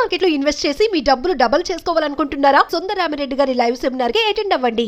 Market లో invest చేసి మీ డబ్బులు డబుల్ చేసుకోవాలనుకుంటున్నారా? సుందరరామిరెడ్డి గారి లైవ్ సెమినార్ కి అటెండ్ అవ్వండి.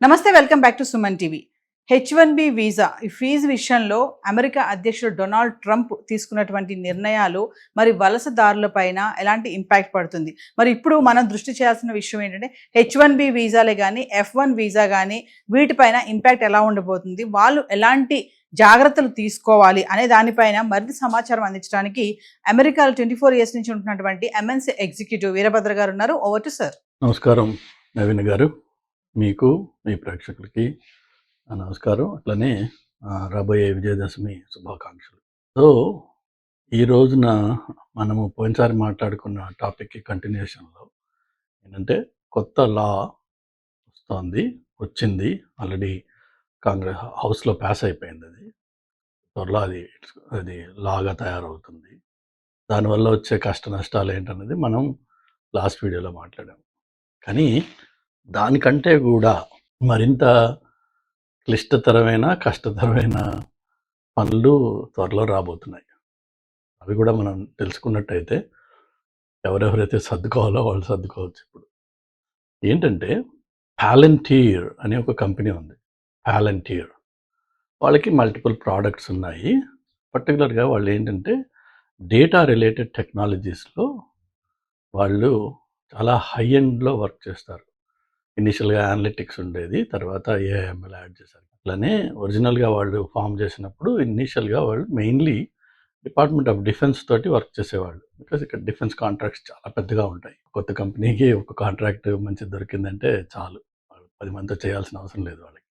నమస్తే, welcome back to Suman TV. H1B visa ఈ ఫీజు విషయంలో అమెరికా అధ్యక్షుడు డొనాల్డ్ ట్రంప్ తీసుకున్నటువంటి నిర్ణయాలు మరి వలసదారులపైన ఎలాంటి ఇంపాక్ట్ పడుతుంది? మరి ఇప్పుడు మనం దృష్టి చేయాల్సిన విషయం ఏంటంటే H1B వీసాలే కానీ F1 వీసా కానీ వీటిపైన ఇంపాక్ట్ ఎలా ఉండబోతుంది, వాళ్ళు ఎలాంటి జాగ్రత్తలు తీసుకోవాలి అనే దానిపైన మరింత సమాచారం అందించడానికి అమెరికాలో 24 years నుంచి ఉంటున్నటువంటి MNC ఎగ్జిక్యూటివ్ వీరభద్ర గారు ఉన్నారు. Over to sir. నమస్కారం నవీన్ గారు, మీకు మీ ప్రేక్షకులకి నమస్కారం. అట్లనే రాబోయే విజయదశమి శుభాకాంక్షలు. సో ఈ రోజున మనము పోయినసారి మాట్లాడుకున్న టాపిక్కి కంటిన్యూషన్లో ఏంటంటే కొత్త లా వచ్చింది ఆల్రెడీ కాంగ్రెస్ హౌస్లో పాస్ అయిపోయింది. అది త్వరలో అది లాగా తయారవుతుంది. దానివల్ల వచ్చే కష్ట నష్టాలు ఏంటనేది మనం లాస్ట్ వీడియోలో మాట్లాడాము. కానీ దానికంటే కూడా మరింత కష్టతరమైన పనులు త్వరలో రాబోతున్నాయి. అవి కూడా మనం తెలుసుకున్నట్టయితే ఎవరెవరైతే సర్దుకోవాలో వాళ్ళు సర్దుకోవచ్చు. ఇప్పుడు ఏంటంటే పాలంటీర్ అనే ఒక కంపెనీ ఉంది. పాలంటీర్ వాళ్ళకి మల్టిపుల్ ప్రోడక్ట్స్ ఉన్నాయి. పర్టికులర్గా వాళ్ళు ఏంటంటే డేటా రిలేటెడ్ టెక్నాలజీస్లో వాళ్ళు చాలా హై ఎండ్లో వర్క్ చేస్తారు. ఇనిషియల్గా అనలిటిక్స్ ఉండేది, తర్వాత ఏఐఎంఎల్ యాడ్ చేశారు. అట్లనే ఒరిజినల్గా వాళ్ళు ఫామ్ చేసినప్పుడు ఇనిషియల్గా వాళ్ళు మెయిన్లీ డిపార్ట్మెంట్ ఆఫ్ డిఫెన్స్ తోటి వర్క్ చేసేవాళ్ళు. బికాజ్ ఇక్కడ డిఫెన్స్ కాంట్రాక్ట్స్ చాలా పెద్దగా ఉంటాయి. కొత్త కంపెనీకి ఒక కాంట్రాక్ట్ మంచిది దొరికిందంటే చాలు, వాళ్ళు 10 మందితో చేయాల్సిన అవసరం లేదు వాళ్ళకి.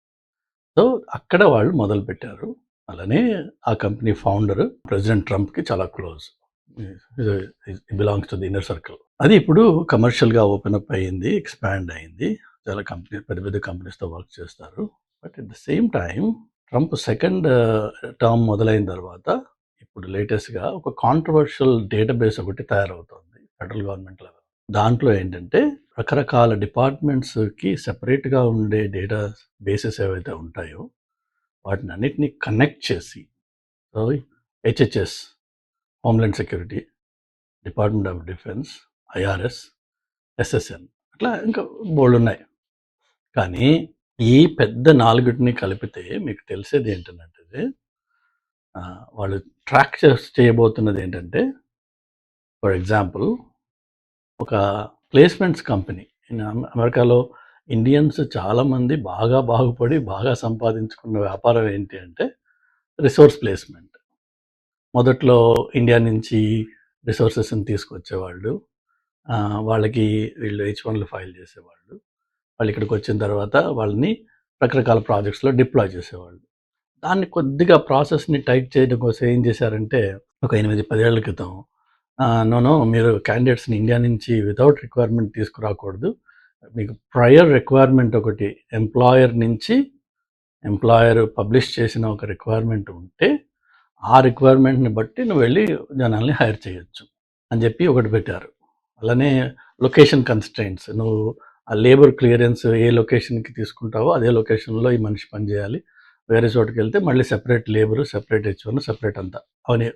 సో అక్కడ వాళ్ళు మొదలుపెట్టారు. అలానే ఆ కంపెనీ ఫౌండర్ ప్రెసిడెంట్ ట్రంప్కి చాలా close, belongs to the inner circle. అది ఇప్పుడు కమర్షియల్గా ఓపెన్ అప్ అయ్యింది, ఎక్స్పాండ్ అయింది. చాలా పెద్ద పెద్ద కంపెనీస్తో వర్క్ చేస్తారు. But at the same time Trump second term మొదలైన తర్వాత ఇప్పుడు లేటెస్ట్గా ఒక కాంట్రవర్షియల్ డేటాబేస్ ఒకటి తయారవుతుంది ఫెడరల్ గవర్నమెంట్ లెవెల్. దాంట్లో ఏంటంటే రకరకాల డిపార్ట్మెంట్స్కి సెపరేట్గా ఉండే డేటా బేసెస్ ఏవైతే ఉంటాయో వాటిని అన్నిటినీ కనెక్ట్ చేసి HHS, homeland security, department of defence, IRS, SSN, అట్లా ఇంకా బోల్డ్ ఉన్నాయి. కానీ ఈ పెద్ద 4టిని కలిపితే మీకు తెలిసేది ఏంటంటే వాళ్ళు ట్రాక్ చేయబోతున్నది ఏంటంటే, ఫర్ ఎగ్జాంపుల్ ఒక ప్లేస్మెంట్స్ కంపెనీ. అమెరికాలో ఇండియన్స్ చాలామంది బాగా బాగుపడి బాగా సంపాదించుకున్న వ్యాపారం ఏంటి అంటే రిసోర్స్ ప్లేస్మెంట్. మొదట్లో ఇండియా నుంచి రిసోర్సెస్ని తీసుకొచ్చేవాళ్ళు, వాళ్ళకి వీళ్ళు H1లు ఫైల్ చేసేవాళ్ళు. వాళ్ళు ఇక్కడికి వచ్చిన తర్వాత వాళ్ళని రకరకాల ప్రాజెక్ట్స్లో డిప్లాయ్ చేసేవాళ్ళు. దాన్ని కొద్దిగా ప్రాసెస్ని టైట్ చేయడం కోసం ఏం చేశారంటే ఒక 8-10 ఏళ్ల క్రితం మీరు క్యాండిడేట్స్ని ఇండియా నుంచి వితౌట్ రిక్వైర్మెంట్ తీసుకురాకూడదు, మీకు ప్రయర్ రిక్వైర్మెంట్ ఒకటి ఎంప్లాయర్ పబ్లిష్ చేసిన ఒక రిక్వైర్మెంట్ ఉంటే ఆ రిక్వైర్మెంట్ని బట్టి నువ్వు వెళ్ళి జనాల్ని హైర్ చేయొచ్చు అని చెప్పి ఒకటి పెట్టారు. అలానే లొకేషన్ కన్స్ట్రెయింట్స్, నువ్వు ఆ లేబర్ క్లియరెన్స్ ఏ లొకేషన్కి తీసుకుంటావో అదే లొకేషన్లో ఈ మనిషి పనిచేయాలి, వేరే చోటుకి వెళ్తే మళ్ళీ separate labour, separate H1, separate అంతా అవన్నీ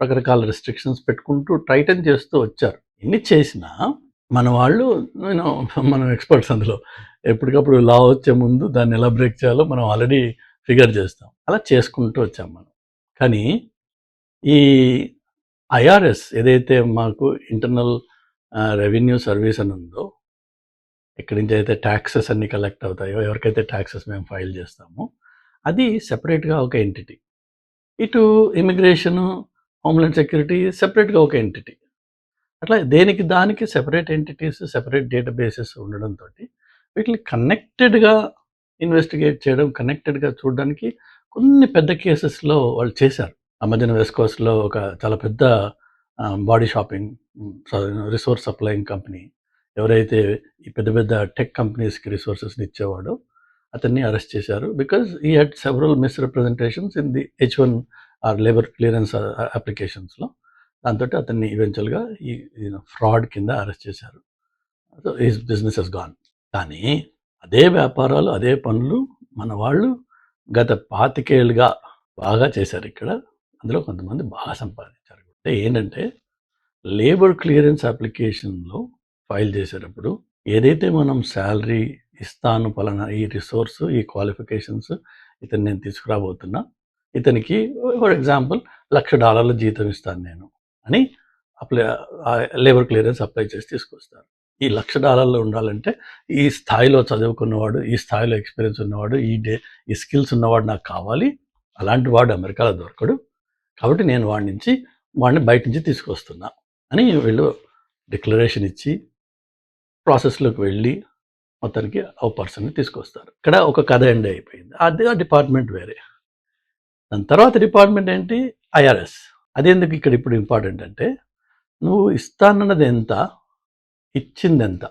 రకరకాల రెస్ట్రిక్షన్స్ పెట్టుకుంటూ టైటన్ చేస్తూ వచ్చారు. ఎన్ని చేసినా మనం ఎక్స్పర్ట్స్ అందులో ఎప్పటికప్పుడు లా వచ్చే ముందు దాన్ని ఎలా బ్రేక్ చేయాలో మనం ఆల్రెడీ ఫిగర్ చేస్తాం. అలా చేసుకుంటూ వచ్చాం మనం. కానీ ఈ ఐఆర్ఎస్ ఏదైతే మాకు ఇంటర్నల్ రెవెన్యూ సర్వీస్ అని ఉందో, ఎక్కడి నుంచి అయితే ట్యాక్సెస్ అన్ని కలెక్ట్ అవుతాయో, ఎవరికైతే ట్యాక్సెస్ మేము ఫైల్ చేస్తామో అది సెపరేట్గా ఒక ఎంటిటీ. ఇటు ఇమిగ్రేషను, హోమ్లాండ్ సెక్యూరిటీ సెపరేట్గా ఒక ఎంటిటీ. అట్లా దేనికి దానికి సెపరేట్ ఎంటిటీస్, సెపరేట్ డేటాబేసెస్ ఉండడంతో వీటిని కనెక్టెడ్గా ఇన్వెస్టిగేట్ చేయడం, కనెక్టెడ్గా చూడడానికి కొన్ని పెద్ద కేసెస్లో వాళ్ళు చేశారు. మధ్యన వెస్ట్ కోస్ట్లో ఒక చాలా పెద్ద body shopping resource supplying company ఎవరైతే ఈ పెద్ద పెద్ద టెక్ కంపెనీస్కి రిసోర్సెస్ని ఇచ్చేవాడో అతన్ని అరెస్ట్ చేశారు. Because he had several misrepresentations in the H1 or labour clearance అప్లికేషన్స్లో. దాంతో అతన్ని ఈవెన్చువల్గా ఈ ఫ్రాడ్ కింద అరెస్ట్ చేశారు. So his business has gone. కానీ అదే వ్యాపారాలు, అదే పనులు మన వాళ్ళు గత 25 ఏళ్ళుగా బాగా చేశారు ఇక్కడ. అందులో కొంతమంది బాగా సంపాదించారు. అంటే ఏంటంటే లేబర్ క్లియరెన్స్ అప్లికేషన్‌లో ఫైల్ చేసేటప్పుడు ఏదైతే మనం సాలరీ ఇస్తాను పలానా ఈ రిసోర్స్, ఈ క్వాలిఫికేషన్స్ ఇతన్ని నేను తీసుకురాబోతున్నా. ఇతనికి ఫర్ ఎగ్జాంపుల్ $1,00,000 జీతం ఇస్తాను నేను అని లేబర్ క్లియరెన్స్ అప్లై చేసి తీసుకొస్తారు. ఈ $1,00,000 ఉండాలంటే ఈ స్థాయిలో చదువుకున్నవాడు, ఈ స్థాయిలో ఎక్స్పీరియన్స్ ఉన్నవాడు, ఈ స్కిల్స్ ఉన్నవాడు నాకు కావాలి. అలాంటి వాడు అమెరికాలో దొరకడు. కాబట్టి నేను వాడిని బయట నుంచి తీసుకొస్తున్నా అని వీళ్ళు డిక్లరేషన్ ఇచ్చి ప్రాసెస్లోకి వెళ్ళి మొత్తానికి ఒక పర్సన్ని తీసుకొస్తారు. ఇక్కడ ఒక కథ ఎండ్ అయిపోయింది. అదే ఆ డిపార్ట్మెంట్ వేరే. దాని తర్వాత డిపార్ట్మెంట్ ఏంటి? ఐఆర్ఎస్. అదెందుకు ఇక్కడ ఇప్పుడు ఇంపార్టెంట్ అంటే నువ్వు ఇస్తానన్నది ఎంత, ఇచ్చింది ఎంత,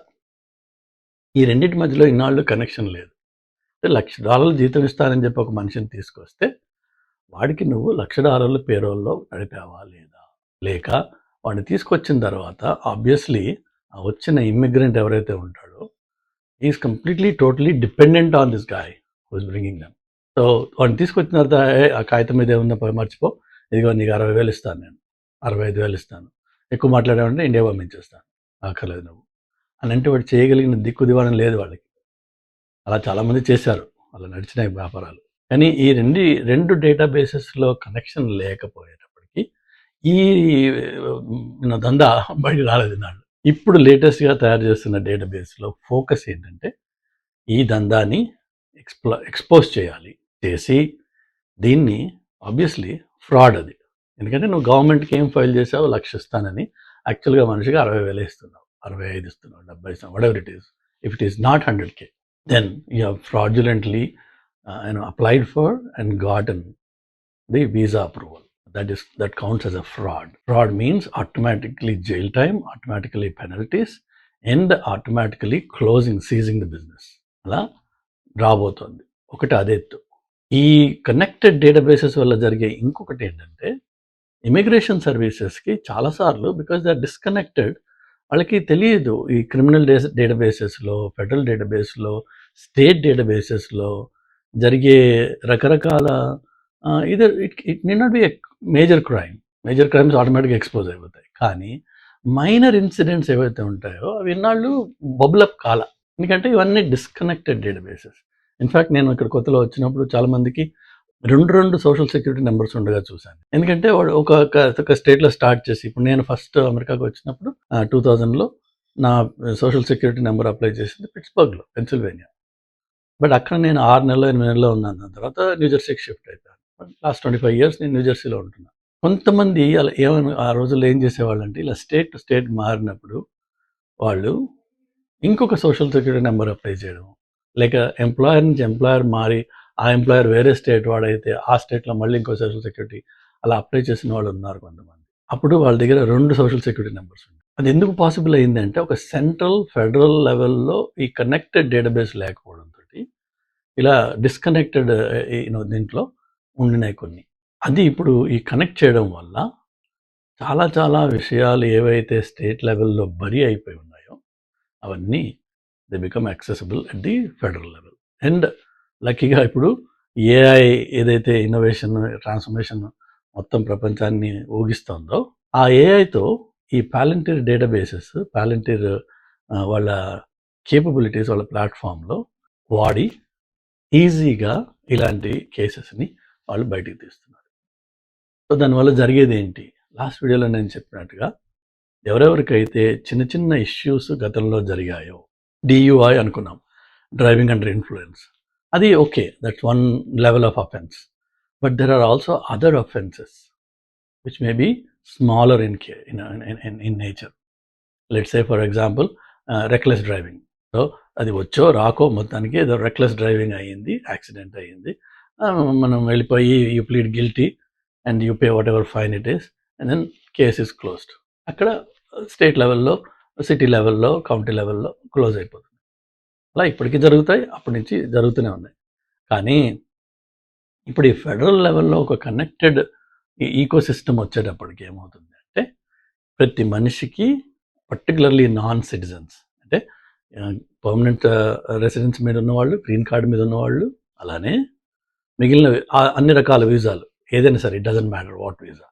ఈ రెండింటి మధ్యలో ఇన్నాళ్ళు కనెక్షన్ లేదు. అంటే $1,00,000 జీతం ఇస్తానని చెప్పి ఒక మనిషిని తీసుకొస్తే వాడికి నువ్వు $1,00,000 పేరోల్లో నడిపావా లేదా, లేక వాడిని తీసుకొచ్చిన తర్వాత ఆబ్వియస్లీ ఆ వచ్చిన ఇమ్మిగ్రెంట్ ఎవరైతే ఉంటాడో is completely totally dependent on this guy who's bringing them. So వాడిని తీసుకొచ్చిన తర్వాత ఆ కాగితం మీద ఏముందో మర్చిపో, ఇదిగో నీకు 60,000 ఇస్తాను, నేను 65,000 ఇస్తాను, ఎక్కువ మాట్లాడామంటే ఇండియా పంపించేస్తాను, అక్కర్లేదు నువ్వు అని అంటే వాడు చేయగలిగిన దిక్కు దివాణం లేదు వాళ్ళకి. అలా చాలామంది చేశారు, అలా నడిచినాయి వ్యాపారాలు. కానీ ఈ రెండు డేటాబేసెస్లో కనెక్షన్ లేకపోయేటప్పటికి ఈ దందా బయట రాలేదు నాడు. ఇప్పుడు లేటెస్ట్గా తయారు చేస్తున్న డేటాబేస్లో ఫోకస్ ఏంటంటే ఈ దందాని ఎక్స్పోజ్ చేసి దీన్ని ఆబ్వియస్లీ ఫ్రాడ్ అది. ఎందుకంటే నువ్వు గవర్నమెంట్కి ఏం ఫైల్ చేసావు, 1,00,000 ఇస్తానని యాక్చువల్గా మనిషికి 60,000 ఇస్తున్నావు, 65 ఇస్తున్నావు, 70 ఇస్తున్నావు, whatever it is. If it is not 100K, then you have fraudulently applied for and gotten the visa approval. That counts as a fraud. Fraud means automatically jail time, automatically penalties, and automatically seizing the business. అలా రాబోతోంది. ఒకటి అదెత్తు. ఈ connected databases వల్ల జరిగే ఇంకొకటి ఏంటంటే immigration సర్వీసెస్కి చాలాసార్లు because they are disconnected, వాళ్ళకి తెలియదు ఈ క్రిమినల్ డేటాబేసెస్లో, ఫెడరల్ డేటాబేస్లో, స్టేట్ డేటాబేసెస్లో జరిగే రకరకాల it need not be a major crimes ఆటోమేటిక్గా ఎక్స్పోజ్ అయిపోతాయి. కానీ మైనర్ ఇన్సిడెంట్స్ ఏవైతే ఉంటాయో అవి ఇన్నాళ్ళు బబులప్ కాల, ఎందుకంటే ఇవన్నీ డిస్కనెక్టెడ్ డేటాబేసెస్. ఇన్ఫ్యాక్ట్ నేను ఇక్కడ కొత్తలో వచ్చినప్పుడు చాలామందికి రెండు సోషల్ సెక్యూరిటీ నెంబర్స్ ఉండగా చూశాను. ఎందుకంటే వాడు ఒక స్టేట్లో స్టార్ట్ చేసి, ఇప్పుడు నేను ఫస్ట్ అమెరికాకు వచ్చినప్పుడు 2000లో నా సోషల్ సెక్యూరిటీ నెంబర్ అప్లై చేసింది పిట్స్బర్గ్లో, పెన్సిల్వేనియా. బట్ అక్కడ నేను 6 నెలలో 8 నెలలో ఉన్నాను. దాని తర్వాత న్యూజెర్సీకి షిఫ్ట్ అయిపోయాను. లాస్ట్ 25 years నేను న్యూజెర్సీలో ఉంటున్నాను. కొంతమంది అలా ఆ రోజుల్లో ఏం చేసేవాళ్ళు అంటే ఇలా స్టేట్ టు స్టేట్ మారినప్పుడు వాళ్ళు ఇంకొక సోషల్ సెక్యూరిటీ నెంబర్ అప్లై చేయడం, లేక ఎంప్లాయర్ నుంచి ఎంప్లాయర్ మారి ఆ ఎంప్లాయర్ వేరే స్టేట్ వాడైతే ఆ స్టేట్లో మళ్ళీ ఇంకో సోషల్ సెక్యూరిటీ అలా అప్లై చేసిన వాళ్ళు ఉన్నారు కొంతమంది. అప్పుడు వాళ్ళ దగ్గర 2 సోషల్ సెక్యూరిటీ నెంబర్స్ ఉన్నాయి. అది ఎందుకు పాసిబుల్ అయిందంటే ఒక సెంట్రల్ ఫెడరల్ లెవెల్లో ఈ కనెక్టెడ్ డేటాబేస్ లేకపోవడంతో ఇలా డిస్కనెక్టెడ్ దీంట్లో ఉండినాయి కొన్ని. అది ఇప్పుడు ఈ కనెక్ట్ చేయడం వల్ల చాలా విషయాలు ఏవైతే స్టేట్ లెవెల్లో బరీ అయిపోయి ఉన్నాయో అవన్నీ they become accessible at the federal level. And లక్కీగా ఇప్పుడు ఏఐ ఏదైతే ఇన్నోవేషన్ ట్రాన్స్ఫర్మేషన్ మొత్తం ప్రపంచాన్ని ఊగిస్తుందో ఆ ఏఐతో ఈ పాలంటీర్ డేటాబేసెస్, పాలంటీర్ వాళ్ళ కేపబిలిటీస్ వాళ్ళ ప్లాట్ఫామ్లో వాడి ఈజీగా ఇలాంటి కేసెస్ని వాళ్ళు బయటికి తీస్తున్నారు. సో దానివల్ల జరిగేది ఏంటి? లాస్ట్ వీడియోలో నేను చెప్పినట్టుగా ఎవరెవరికైతే చిన్న ఇష్యూస్ గతంలో జరిగాయో, DUI అనుకున్నాం, డ్రైవింగ్ అండర్ ఇన్ఫ్లుయెన్స్, అది okay, that's one level of offence. But there are also other offences which may be smaller in nature. Let's say for example reckless driving. So అది వచ్చో రాకో మొత్తానికి ఏదో రెక్లెస్ డ్రైవింగ్ అయ్యింది, accident అయ్యింది, మనం వెళ్ళిపోయి you plead guilty and you pay whatever fine it is and then case is closed. అక్కడ state లెవెల్లో, సిటీ లెవెల్లో, కౌంటీ లెవెల్లో క్లోజ్ అయిపోతుంది. అలా ఇప్పటికీ జరుగుతాయి, అప్పటి నుంచి జరుగుతూనే ఉన్నాయి. కానీ ఇప్పుడు ఈ ఫెడరల్ లెవెల్లో ఒక కనెక్టెడ్ ఈకో సిస్టమ్ వచ్చేటప్పటికి ఏమవుతుంది అంటే ప్రతి మనిషికి, పర్టికులర్లీ నాన్ సిటిజన్స్ అంటే పర్మనెంట్ రెసిడెన్స్ మీద ఉన్నవాళ్ళు, గ్రీన్ కార్డ్ మీద ఉన్నవాళ్ళు, అలానే మిగిలిన అన్ని రకాల వీసాలు ఏదైనా సరే, it doesn't matter what visa,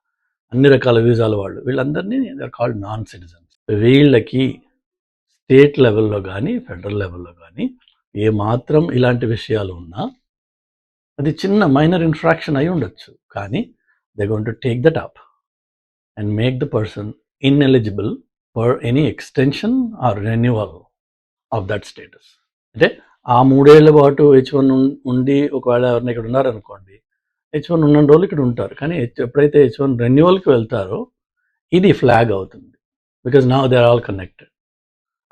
అన్ని రకాల వీసాల వాళ్ళు, వీళ్ళందరినీ they are called non citizens. వీళ్ళకి స్టేట్ లెవెల్లో కానీ ఫెడరల్ లెవెల్లో కానీ ఏ మాత్రం ఇలాంటి విషయాలు ఉన్నా అది చిన్న మైనర్ ఇన్ఫ్రాక్షన్ అయి ఉండొచ్చు, కానీ they going to take that up and make the person ineligible for any extension or renewal of that status. అంటే ఆ 3 ఏళ్ల పాటు H1 ఉండి ఒకవేళ ఎవరైనా ఇక్కడ ఉన్నారనుకోండి, H1 ఉన్న రోజులు ఇక్కడ ఉంటారు, కానీ ఎప్పుడైతే H1 రెన్యువల్కి వెళ్తారో ఇది ఫ్లాగ్ అవుతుంది, because now they are all connected.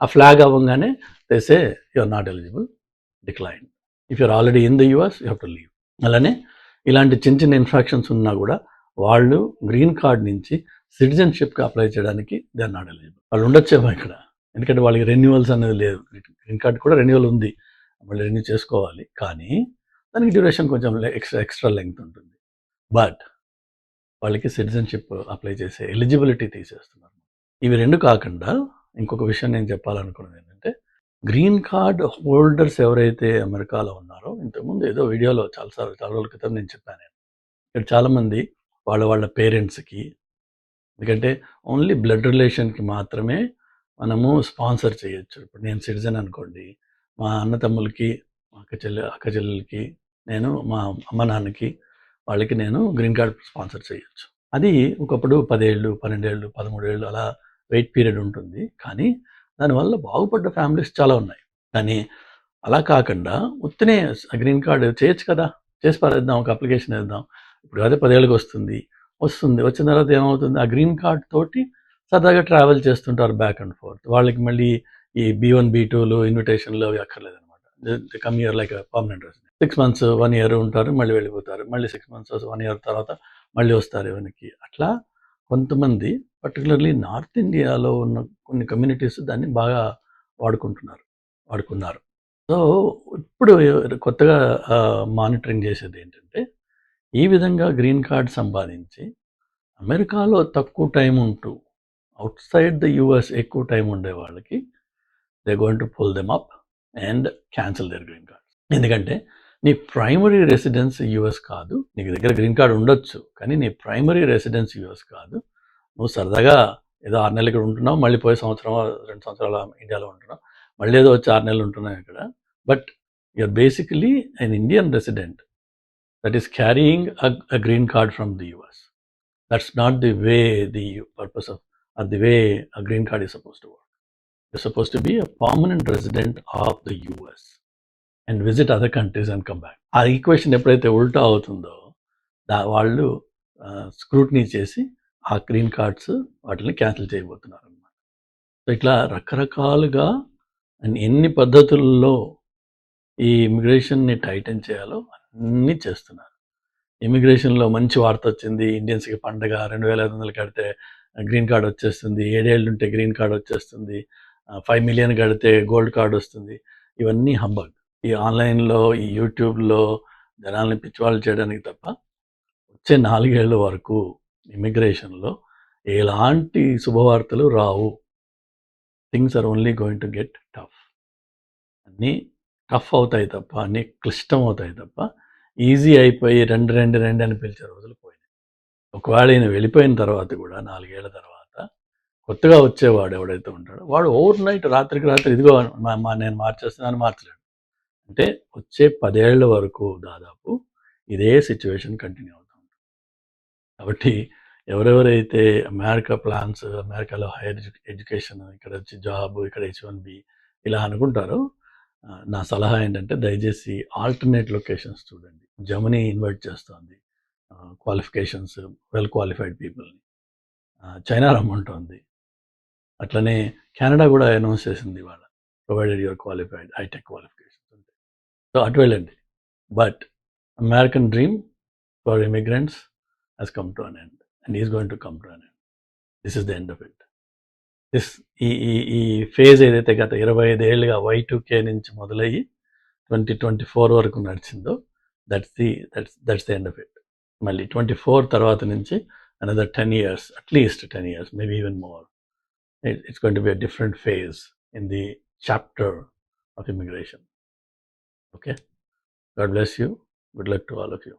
ఆ ఫ్లాగ్ అవ్వగానే they say you are not eligible, decline. If you're already in the US you have to leave. అలానే ఇలాంటి చిన్న చిన్న ఇన్ఫ్రాక్షన్స్ ఉన్నా కూడా వాళ్ళు గ్రీన్ కార్డ్ నుంచి సిటిజన్షిప్కి అప్లై చేయడానికి దే ఆర్ నాట్ ఎలిజిబుల్. వాళ్ళు ఉండొచ్చేమో ఇక్కడ, ఎందుకంటే వాళ్ళకి రెన్యువల్స్ అనేది లేదు. గ్రీన్ కార్డ్ కూడా రెన్యువల్ ఉంది, మళ్ళీ రెన్యూ చేసుకోవాలి, కానీ దానికి డ్యూరేషన్ కొంచెం ఎక్స్ట్రా లెంగ్త్ ఉంటుంది. బట్ వాళ్ళకి సిటిజన్షిప్ అప్లై చేసే ఎలిజిబిలిటీ తీసేస్తున్నారు. ఇవి రెండు కాకుండా ఇంకొక విషయం నేను చెప్పాలనుకున్నది ఏంటంటే, గ్రీన్ కార్డ్ హోల్డర్స్ ఎవరైతే అమెరికాలో ఉన్నారో, ఇంతకుముందు ఏదో వీడియోలో చాలా రోజుల క్రితం నేను చెప్పాను, ఇక్కడ చాలామంది వాళ్ళ పేరెంట్స్కి, ఎందుకంటే ఓన్లీ బ్లడ్ రిలేషన్కి మాత్రమే మనము స్పాన్సర్ చేయొచ్చు. ఇప్పుడు నేను సిటిజన్ అనుకోండి, మా అన్న తమ్ములకి, మా అక్క చెల్లెలకి, నేను మా అమ్మ నాన్నకి, వాళ్ళకి నేను గ్రీన్ కార్డ్ స్పాన్సర్ చేయొచ్చు. అది ఒకప్పుడు 10 ఏళ్ళు, 12 ఏళ్ళు, 13 ఏళ్ళు అలా వెయిట్ పీరియడ్ ఉంటుంది, కానీ దానివల్ల బాగుపడ్డ ఫ్యామిలీస్ చాలా ఉన్నాయి. కానీ అలా కాకుండా ఉత్తినే గ్రీన్ కార్డ్ చేయొచ్చు కదా, చేసి పారేద్దాం, ఒక అప్లికేషన్ వేద్దాం, ఇప్పుడు అదే 10 ఏళ్ళకి వస్తుంది. వచ్చిన తర్వాత ఏమవుతుంది, ఆ గ్రీన్ కార్డ్ తోటి సరదాగా ట్రావెల్ చేస్తుంటారు బ్యాక్ అండ్ ఫోర్త్. వాళ్ళకి మళ్ళీ ఈ B1, B2లు ఇన్విటేషన్లు అవి అక్కర్లేదు అనమాట. Come here like permanent resident. 6 months 1 year ఉంటారు, మళ్ళీ వెళ్ళిపోతారు, మళ్ళీ 6 months 1 year తర్వాత మళ్ళీ వస్తారు వెనక్కి. అట్లా కొంతమంది పర్టికులర్లీ నార్త్ ఇండియాలో ఉన్న కొన్ని కమ్యూనిటీస్ దాన్ని బాగా వాడుకున్నారు. సో ఇప్పుడు కొత్తగా మానిటరింగ్ చేసేది ఏంటంటే, ఈ విధంగా గ్రీన్ కార్డ్ సంపాదించి అమెరికాలో తక్కువ టైం ఉంటూ అవుట్ సైడ్ ద యూఎస్ ఎక్కువ టైం ఉండే వాళ్ళకి they going to pull them up and cancel their green card. ఎందుకంటే నీ ప్రైమరీ రెసిడెన్స్ యూఎస్ కాదు, నీకు దగ్గర గ్రీన్ కార్డ్ ఉండొచ్చు, కానీ నీ ప్రైమరీ రెసిడెన్స్ యూఎస్ కాదు. నువ్వు సరదాగా ఏదో 6 నెలలు ఇక్కడ ఉంటున్నావు, మళ్ళీ పోయి 2 సంవత్సరాలు ఇండియాలో ఉంటున్నావు, మళ్ళీ ఏదో వచ్చి 6 నెలలు ఉంటున్నావు ఇక్కడ. But you're basically an Indian resident that is carrying a green card from the US. That's not the way the purpose of, or the way a green card is supposed to work. You're supposed to be a permanent resident of the US and visit other countries and come back. ఆ equation ఎప్పుడైతే ఉల్టా అవుతుందో వాళ్ళు scrutiny చేసి ఆ green cards వాటిని cancel చేయబోతున్నారు అన్నమాట. సో ఇట్లా రకరకాలుగా ఎన్ని పద్ధతుల్లో ఈ ఇమిగ్రేషన్ని టైటన్ చేయాలో అన్నీ చేస్తున్నారు. ఇమిగ్రేషన్లో మంచి వార్త వచ్చింది, ఇండియన్స్కి పండగ, 2,500 కడితే గ్రీన్ కార్డ్ వచ్చేస్తుంది, 7 ఏళ్ళు ఉంటే గ్రీన్ కార్డ్ వచ్చేస్తుంది, 5 million కడితే గోల్డ్ కార్డ్ వస్తుంది. ఇవన్నీ హంబగ్. ఈ ఆన్లైన్లో, ఈ యూట్యూబ్లో జనాల్ని పిచ్చివాళ్ళు చేయడానికి తప్ప వచ్చే 4 ఏళ్ళ వరకు ఇమిగ్రేషన్లో ఎలాంటి శుభవార్తలు రావు. Things are only going to get tough. అన్నీ టఫ్ అవుతాయి తప్ప, అన్నీ క్లిష్టం అవుతాయి తప్ప ఈజీ అయిపోయి రెండు అని పిలిచే రోజులు పోయినాయి. ఒకవేళ ఈయన వెళ్ళిపోయిన తర్వాత కూడా 4 ఏళ్ల తర్వాత కొత్తగా వచ్చేవాడు ఎవడైతే ఉంటాడో వాడు ఓవర్ నైట్, రాత్రికి రాత్రి ఇదిగో నేను మార్చేస్తున్నాను మార్చలేడు. అంటే వచ్చే 10 ఏళ్ల వరకు దాదాపు ఇదే సిచ్యువేషన్ కంటిన్యూ అవుతూ ఉంటుంది. కాబట్టి ఎవరెవరైతే అమెరికా ప్లాన్స్, అమెరికాలో హైయర్ ఎడ్యుకేషన్, ఇక్కడ వచ్చి జాబ్, ఇక్కడ H1B ఇలా అనుకుంటారో, నా సలహా ఏంటంటే దయచేసి ఆల్టర్నేట్ లొకేషన్స్ చూడండి. జర్మనీ ఇన్వైట్ చేస్తుంది క్వాలిఫికేషన్స్, వెల్ క్వాలిఫైడ్ పీపుల్ని. చైనా రమ్మంటుంది, అట్లనే కెనడా కూడా అనౌన్స్ చేసింది ఇవాళ, provided your qualified high tech qualifications అంటే. సో అటు వెళ్ళండి. But American dream for immigrants has come to an end and is going to come to an end. This is the end of it. ఈ phase ఏదైతే గత 25 ఏళ్ళుగా Y2K నుంచి మొదలయ్యి 2024 వరకు నడిచిందో that's the end of it. మళ్ళీ 24 తర్వాత నుంచి another 10 years, at least 10 years, maybe even more. It's going to be a different phase in the chapter of immigration. Okay, God bless you, good luck to all of you.